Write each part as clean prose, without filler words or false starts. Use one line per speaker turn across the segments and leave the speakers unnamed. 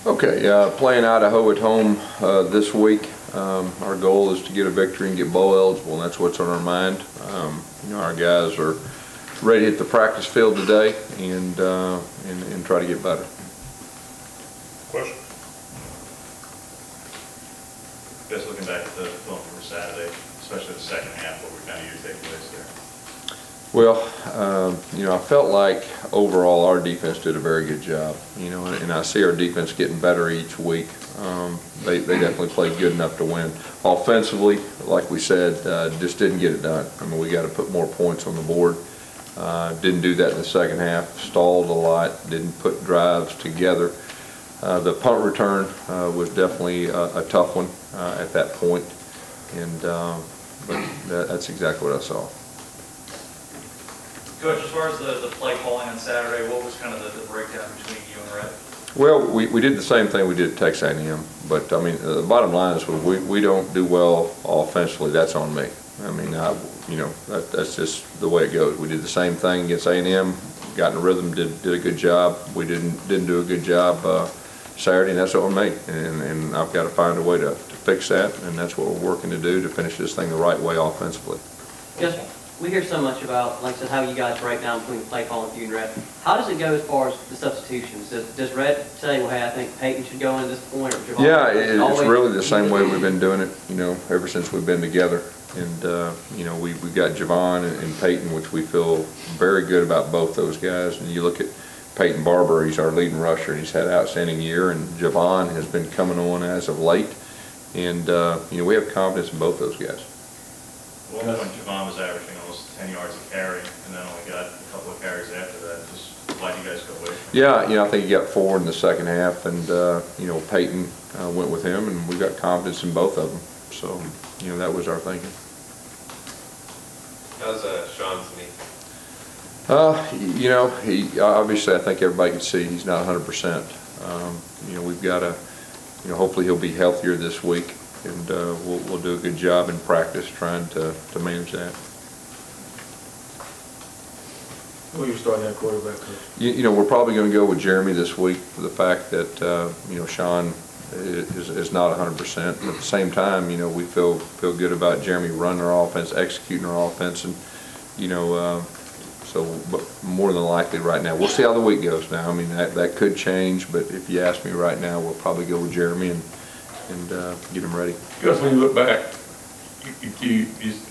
Okay, playing Idaho at home this week. Our goal is to get a victory and get bowl eligible, and that's what's on our mind. Our guys are ready to hit the practice field today and try to get better.
Question? Just looking back at the film from Saturday, especially the second half, what were kind of your takeaways there?
Well, I felt like overall our defense did a very good job. And I see our defense getting better each week. They definitely played good enough to win. Offensively, like we said, just didn't get it done. I mean, we got to put more points on the board. Didn't do that in the second half. Stalled a lot. Didn't put drives together. The punt return was definitely a tough one at that point, but that's exactly what I saw.
Coach, as far as the play calling on Saturday, what was kind of the breakdown between you and Red?
Well, we did the same thing we did at Texas A&M, but I mean the bottom line is we don't do well offensively. That's on me. I mean, that's just the way it goes. We did the same thing against A&M, got in a rhythm, did a good job. We didn't do a good job Saturday, and that's on me. And I've got to find a way to fix that, and that's what we're working to do to finish this thing the right way offensively.
Yes. We hear so much about, like I said, how you guys break down between play calling for you and Red. How does it go as far as the substitutions? Does Red say, well, hey, I think Peyton should go in at this point, or Javon?
Yeah, it's really the same way we've been doing it, ever since we've been together. And, we've got Javon and Peyton, which we feel very good about both those guys. And you look at Peyton Barber, he's our leading rusher, and he's had an outstanding year. And Javon has been coming on as of late. And, we have confidence in both those guys.
Well, when Javon was averaging almost 10 yards a carry and then only got a couple of carries after that, just why do you guys go away from him?
Yeah, I think he got 4 in the second half, and Peyton went with him, and we've got confidence in both of them. So, that was our thinking.
How's Sean's knee?
He obviously, I think everybody can see he's not 100%. We've got to, hopefully he'll be healthier this week, and we'll do a good job in practice trying to manage that.
Who are you starting at quarterback, Coach?
We're probably going to go with Jeremy this week for the fact that Sean is not 100%. At the same time, we feel good about Jeremy running our offense, executing our offense, and but more than likely right now, we'll see how the week goes. Now, I mean that could change, but if you ask me right now, we'll probably go with Jeremy and get him ready.
Gus, when you look back,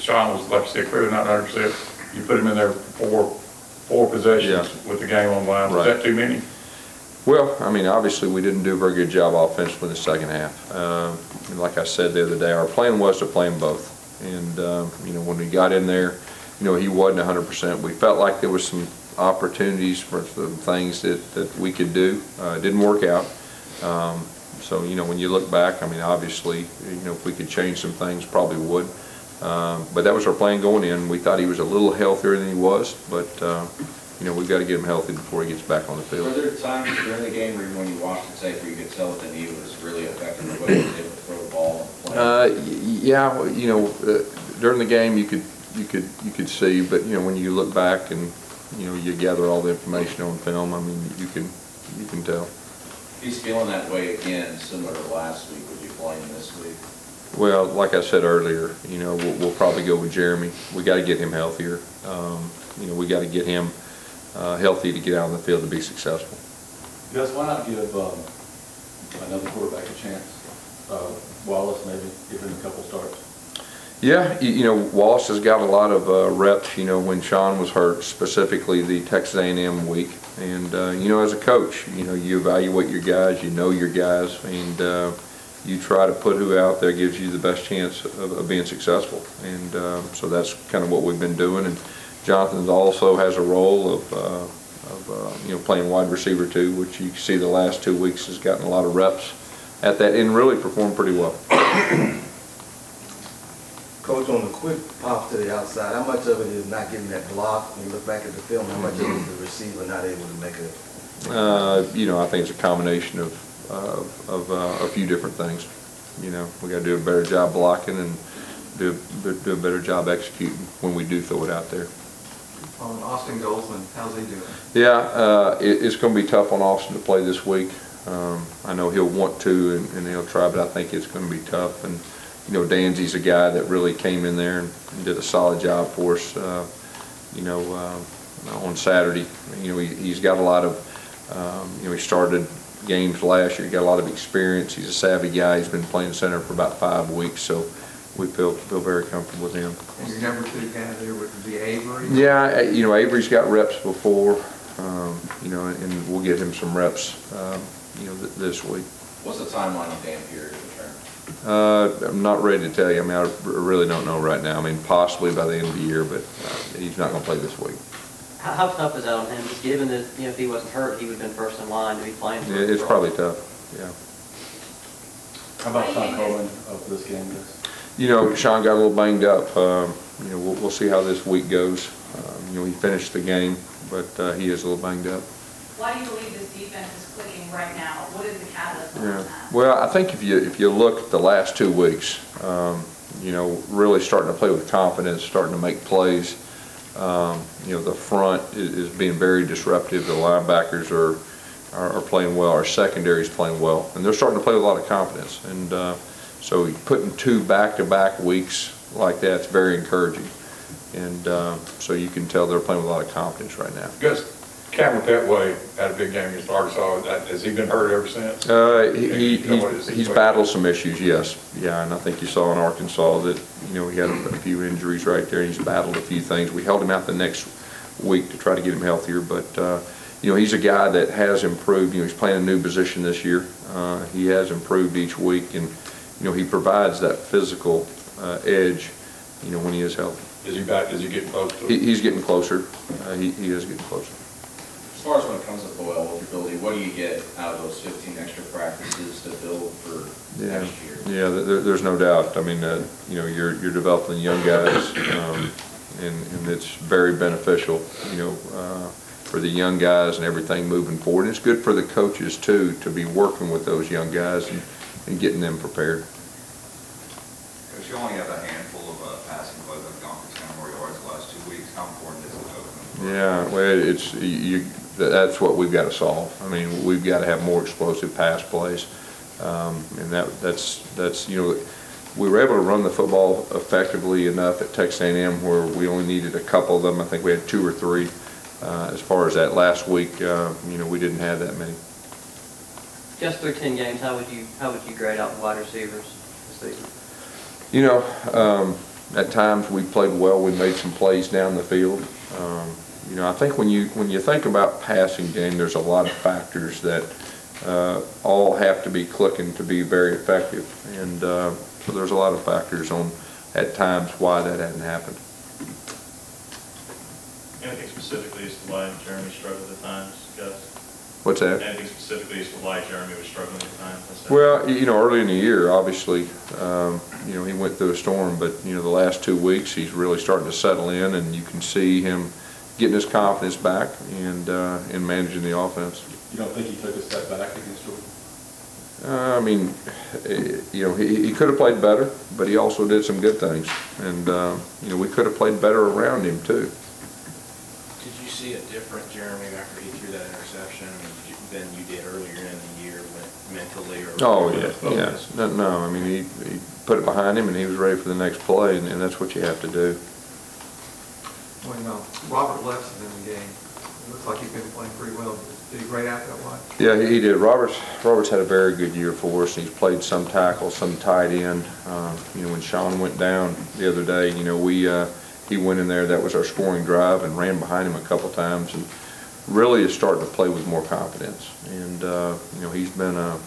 Sean was, like you said, clearly not 100%. You put him in there for four possessions with the game on the line. Was that too many?
Well, I mean, obviously we didn't do a very good job offensively in the second half. Like I said the other day, our plan was to play them both. And, when we got in there, he wasn't 100%. We felt like there was some opportunities for some things that we could do. It didn't work out. So, when you look back, I mean, obviously, if we could change some things, probably would. But that was our plan going in. We thought he was a little healthier than he was, but, we've got to get him healthy before he gets back on the field.
Were there times during the game when you watched it safe where you could tell that the knee was really affecting the way he was able to throw the ball and play?
Yeah, during the game you could see, but, when you look back and, you gather all the information on film, I mean, you can tell.
He's feeling that way again, similar to last week. Would you play him this week?
Well, like I said earlier, we'll probably go with Jeremy. We got to get him healthier. We got to get him healthy to get out on the field to be successful.
Gus, why not give another quarterback a chance? Wallace, maybe give him a couple starts.
Yeah, Wallace has got a lot of reps. When Sean was hurt, specifically the Texas A&M week, and as a coach, you evaluate your guys, your guys, and you try to put who out there gives you the best chance of being successful. And so that's kind of what we've been doing. And Jonathan also has a role of playing wide receiver too, which you see the last 2 weeks has gotten a lot of reps at that and really performed pretty well.
Coach, on the quick pop to the outside, how much of it is not getting that block? When you look back at the film, how much of it is the receiver not able to make it?
I think it's a combination of a few different things. We got to do a better job blocking and do a better job executing when we do throw it out there.
Austin Goldsman, how's he doing?
Yeah, it's going to be tough on Austin to play this week. I know he'll want to, and he'll try, but I think it's going to be tough. And you know, Danzy's a guy that really came in there and did a solid job for us. You know, on Saturday, you know, he's got a lot of, you know, he started games last year. He got a lot of experience. He's a savvy guy. He's been playing center for about 5 weeks, so we feel very comfortable with him.
And your number 2 guy there would be Avery?
Yeah, you know, Avery's got reps before, you know, and we'll get him some reps, you know, this week.
What's the timeline on Dan Pierce's return?
I'm not ready to tell you. I mean, I really don't know right now. I mean, possibly by the end of the year, but he's not going to play this week.
How tough is that on him? Just given that, you know, if he wasn't hurt, he would have been first in line to be playing.
Yeah, it's probably tough. Yeah.
How about Sean Coleman for this game?
You know, Sean got a little banged up. You know, we'll see how this week goes. You know, he finished the game, but he is a little banged up.
Why do you believe this defense is clicking right now? What is the catalyst on that?
Well, I think if you look at the last 2 weeks, you know, really starting to play with confidence, starting to make plays. You know, the front is being very disruptive. The linebackers are playing well. Our secondary is playing well, and they're starting to play with a lot of confidence. And so putting 2 back-to-back weeks like that's very encouraging. And so you can tell they're playing with a lot of confidence right now.
Gus, Cameron Petway had a big game against Arkansas. Has he been hurt ever since?
He's battled some issues, yes. Yeah, and I think you saw in Arkansas that, you know, he had a few injuries right there. He's battled a few things. We held him out the next week to try to get him healthier, but you know, he's a guy that has improved. You know, he's playing a new position this year. He has improved each week, and you know, he provides that physical edge, you know, when he is healthy.
Is he back? Is he getting close to it?
He's getting closer. He is getting closer.
As far as when it comes to Boyle, with your ability, what do you get out of those 15 extra practices to build for next year?
Yeah, there's no doubt. I mean, you know, you're developing young guys, and it's very beneficial, you know, for the young guys and everything moving forward. And it's good for the coaches too to be working with those young guys and getting them prepared.
Coach, you only have a handful of passing plays that have gone for 10 or more yards the last 2 weeks. How important is it to open them?
Yeah, well, that's what we've got to solve. I mean, we've got to have more explosive pass plays, and that's you know, we were able to run the football effectively enough at Texas A&M where we only needed a couple of them. I think we had 2 or 3. As far as that last week, you know, we didn't have that many.
Just through 10 games, how would you grade out the wide receivers this season?
You know, at times we played well. We made some plays down the field. You know, I think when you think about passing game, there's a lot of factors that all have to be clicking to be very effective, and so there's a lot of factors on at times why that hadn't happened.
Anything specifically as to why Jeremy struggled at times, Gus?
What's that?
Anything specifically as to why Jeremy was struggling at times?
Well, you know, early in the year, obviously, you know, he went through a storm, but you know, the last 2 weeks he's really starting to settle in, and you can see him getting his confidence back and managing the offense.
You don't think he took a step back against Georgia?
I mean, you know, he could have played better, but he also did some good things, and you know, we could have played better around him too.
Did you see a different Jeremy after he threw that interception than you did earlier in the year, mentally or?
Oh yeah. No, I mean, he put it behind him and he was ready for the next play, and that's what you have to do.
Well, you know, Robert Left's in the game. It looks like he's been playing pretty well. Did he grade out that wide?
Yeah, he did. Robert's had a very good year for us. He's played some tackle, some tight end. You know, when Sean went down the other day, you know, he went in there. That was our scoring drive, and ran behind him a couple times, and really is starting to play with more confidence. And you know, he's been a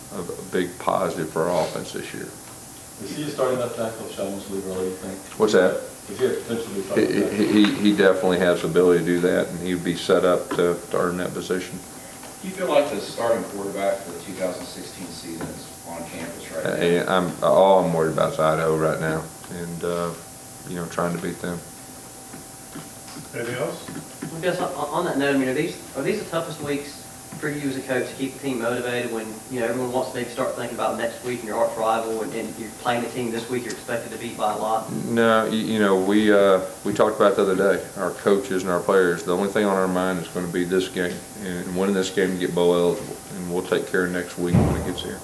big positive for our offense this year.
Is he a starting left tackle if Sean wants to leave early, you think?
What's that?
He
definitely has the ability to do that, and he'd be set up to earn that position.
Do you feel like the starting quarterback for the 2016 season is on campus right now?
All I'm worried about is Idaho right now, and you know, trying to beat them.
Anything else?
Well, Gus, on that note, I mean, are these the toughest weeks for you as a coach to keep the team motivated when, you know, everyone wants to maybe start thinking about next week and your arch rival, and you're playing a team this week you're expected to beat by a lot?
No, you know, we talked about it the other day. Our coaches and our players, the only thing on our mind is going to be this game and winning this game to get bowl eligible. and we'll take care of next week when it gets here.